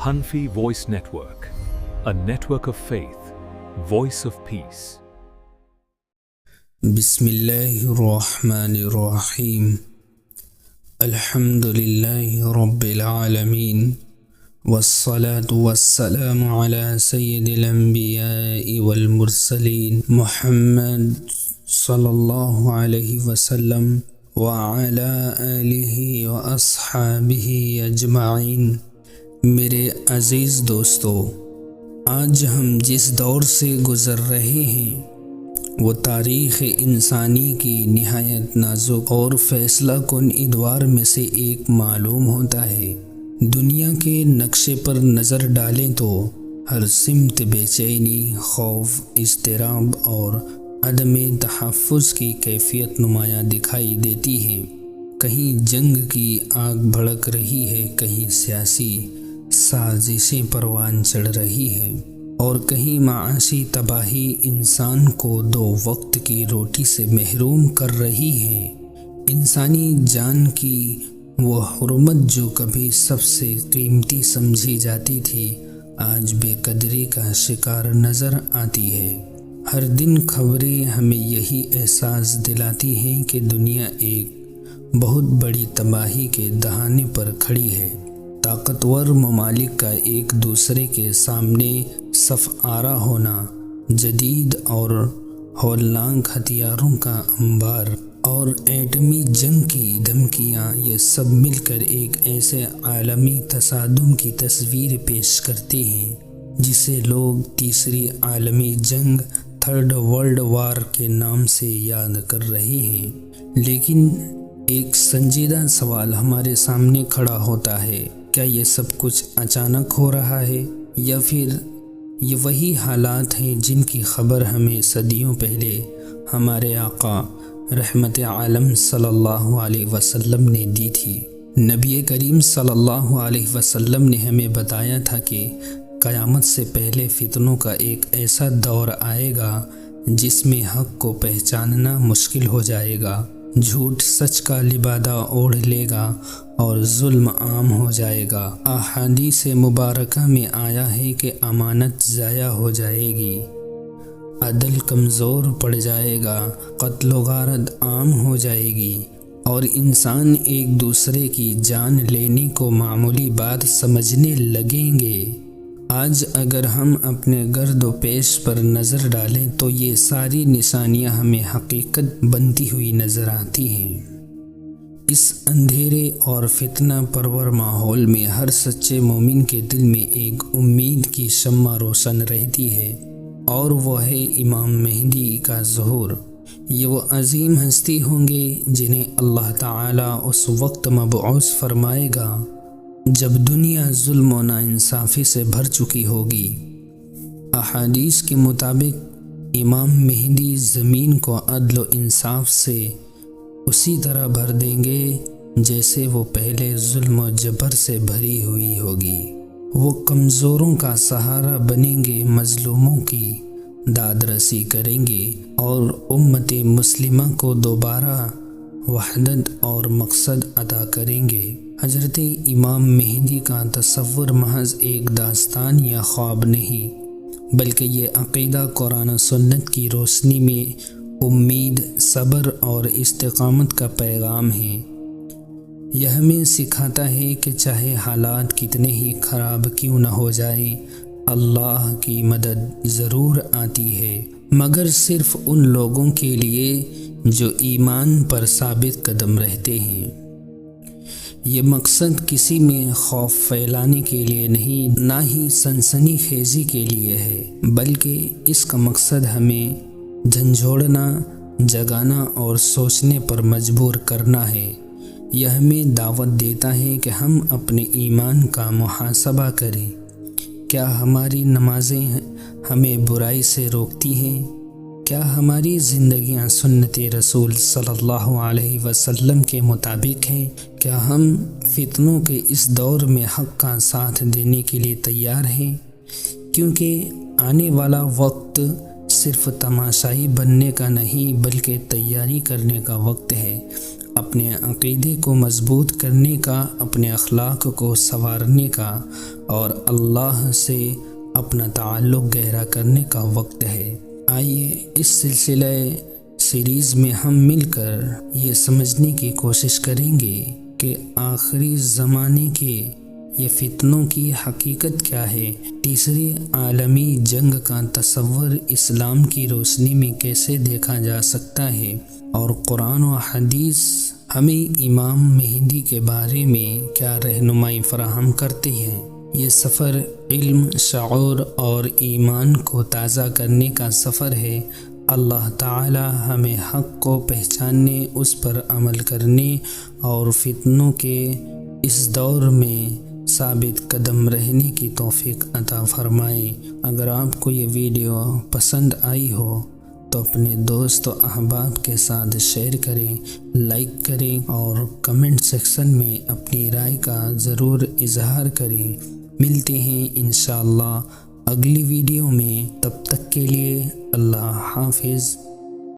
Hanfi Voice Network, a network of faith, voice of peace. Bismillahirrahmanirrahim. Alhamdulillahi Rabbil Alameen. Wassalatu wassalamu ala sayyidil anbiya'i wal mursaleen Muhammad sallallahu alayhi wasallam wa ala alihi wa ashabihi ajma'in. میرے عزیز دوستو، آج ہم جس دور سے گزر رہے ہیں وہ تاریخ انسانی کی نہایت نازک اور فیصلہ کن ادوار میں سے ایک معلوم ہوتا ہے۔ دنیا کے نقشے پر نظر ڈالیں تو ہر سمت بے چینی، خوف، اضطراب اور عدم تحفظ کی کیفیت نمایاں دکھائی دیتی ہے۔ کہیں جنگ کی آگ بھڑک رہی ہے، کہیں سیاسی سازشیں پروان چڑھ رہی ہے، اور کہیں معاشی تباہی انسان کو دو وقت کی روٹی سے محروم کر رہی ہے۔ انسانی جان کی وہ حرمت جو کبھی سب سے قیمتی سمجھی جاتی تھی، آج بے قدری کا شکار نظر آتی ہے۔ ہر دن خبریں ہمیں یہی احساس دلاتی ہیں کہ دنیا ایک بہت بڑی تباہی کے دہانے پر کھڑی ہے۔ طاقتور ممالک کا ایک دوسرے کے سامنے صف آرا ہونا، جدید اور ہولناک ہتھیاروں کا انبار اور ایٹمی جنگ کی دھمکیاں، یہ سب مل کر ایک ایسے عالمی تصادم کی تصویر پیش کرتے ہیں جسے لوگ تیسری عالمی جنگ، تھرڈ ورلڈ وار کے نام سے یاد کر رہے ہیں۔ لیکن ایک سنجیدہ سوال ہمارے سامنے کھڑا ہوتا ہے، کیا یہ سب کچھ اچانک ہو رہا ہے، یا پھر یہ وہی حالات ہیں جن کی خبر ہمیں صدیوں پہلے ہمارے آقا رحمت عالم صلی اللہ علیہ وسلم نے دی تھی؟ نبی کریم صلی اللہ علیہ وسلم نے ہمیں بتایا تھا کہ قیامت سے پہلے فتنوں کا ایک ایسا دور آئے گا جس میں حق کو پہچاننا مشکل ہو جائے گا، جھوٹ سچ کا لبادہ اوڑھ لے گا اور ظلم عام ہو جائے گا۔ احادیث مبارکہ میں آیا ہے کہ امانت ضائع ہو جائے گی، عدل کمزور پڑ جائے گا، قتل و غارت عام ہو جائے گی، اور انسان ایک دوسرے کی جان لینے کو معمولی بات سمجھنے لگیں گے۔ آج اگر ہم اپنے گرد و پیش پر نظر ڈالیں تو یہ ساری نشانیاں ہمیں حقیقت بنتی ہوئی نظر آتی ہیں۔ اس اندھیرے اور فتنہ پرور ماحول میں ہر سچے مومن کے دل میں ایک امید کی شمع روشن رہتی ہے، اور وہ ہے امام مہدی کا ظہور۔ یہ وہ عظیم ہستی ہوں گے جنہیں اللہ تعالیٰ اس وقت مبعوث فرمائے گا جب دنیا ظلم و ناانصافی سے بھر چکی ہوگی۔ احادیث کے مطابق امام مہدی زمین کو عدل و انصاف سے اسی طرح بھر دیں گے جیسے وہ پہلے ظلم و جبر سے بھری ہوئی ہوگی۔ وہ کمزوروں کا سہارا بنیں گے، مظلوموں کی داد رسی کریں گے، اور امت مسلمہ کو دوبارہ وحدت اور مقصد عطا کریں گے۔ حضرت امام مہدی کا تصور محض ایک داستان یا خواب نہیں، بلکہ یہ عقیدہ قرآن و سنت کی روشنی میں امید، صبر اور استقامت کا پیغام ہے۔ یہ ہمیں سکھاتا ہے کہ چاہے حالات کتنے ہی خراب کیوں نہ ہو جائیں، اللہ کی مدد ضرور آتی ہے، مگر صرف ان لوگوں کے لیے جو ایمان پر ثابت قدم رہتے ہیں۔ یہ مقصد کسی میں خوف پھیلانے کے لیے نہیں، نہ ہی سنسنی خیزی کے لیے ہے، بلکہ اس کا مقصد ہمیں جھنجھوڑنا، جگانا اور سوچنے پر مجبور کرنا ہے۔ یہ ہمیں دعوت دیتا ہے کہ ہم اپنے ایمان کا محاسبہ کریں۔ کیا ہماری نمازیں ہمیں برائی سے روکتی ہیں؟ کیا ہماری زندگیاں سنت رسول صلی اللہ علیہ وسلم کے مطابق ہیں؟ کیا ہم فتنوں کے اس دور میں حق کا ساتھ دینے کے لیے تیار ہیں؟ کیونکہ آنے والا وقت صرف تماشائی بننے کا نہیں بلکہ تیاری کرنے کا وقت ہے۔ اپنے عقیدے کو مضبوط کرنے کا، اپنے اخلاق کو سنوارنے کا اور اللہ سے اپنا تعلق گہرا کرنے کا وقت ہے۔ آئیے اس سلسلہ سیریز میں ہم مل کر یہ سمجھنے کی کوشش کریں گے کہ آخری زمانے کے یہ فتنوں کی حقیقت کیا ہے، تیسری عالمی جنگ کا تصور اسلام کی روشنی میں کیسے دیکھا جا سکتا ہے، اور قرآن و حدیث ہمیں امام مہدی کے بارے میں کیا رہنمائی فراہم کرتے ہیں۔ یہ سفر علم، شعور اور ایمان کو تازہ کرنے کا سفر ہے۔ اللہ تعالی ہمیں حق کو پہچاننے، اس پر عمل کرنے اور فتنوں کے اس دور میں ثابت قدم رہنے کی توفیق عطا فرمائے۔ اگر آپ کو یہ ویڈیو پسند آئی ہو تو اپنے دوست و احباب کے ساتھ شیئر کریں، لائک کریں اور کمنٹ سیکشن میں اپنی رائے کا ضرور اظہار کریں۔ ملتے ہیں انشاءاللہ اگلی ویڈیو میں، تب تک کے لیے اللہ حافظ۔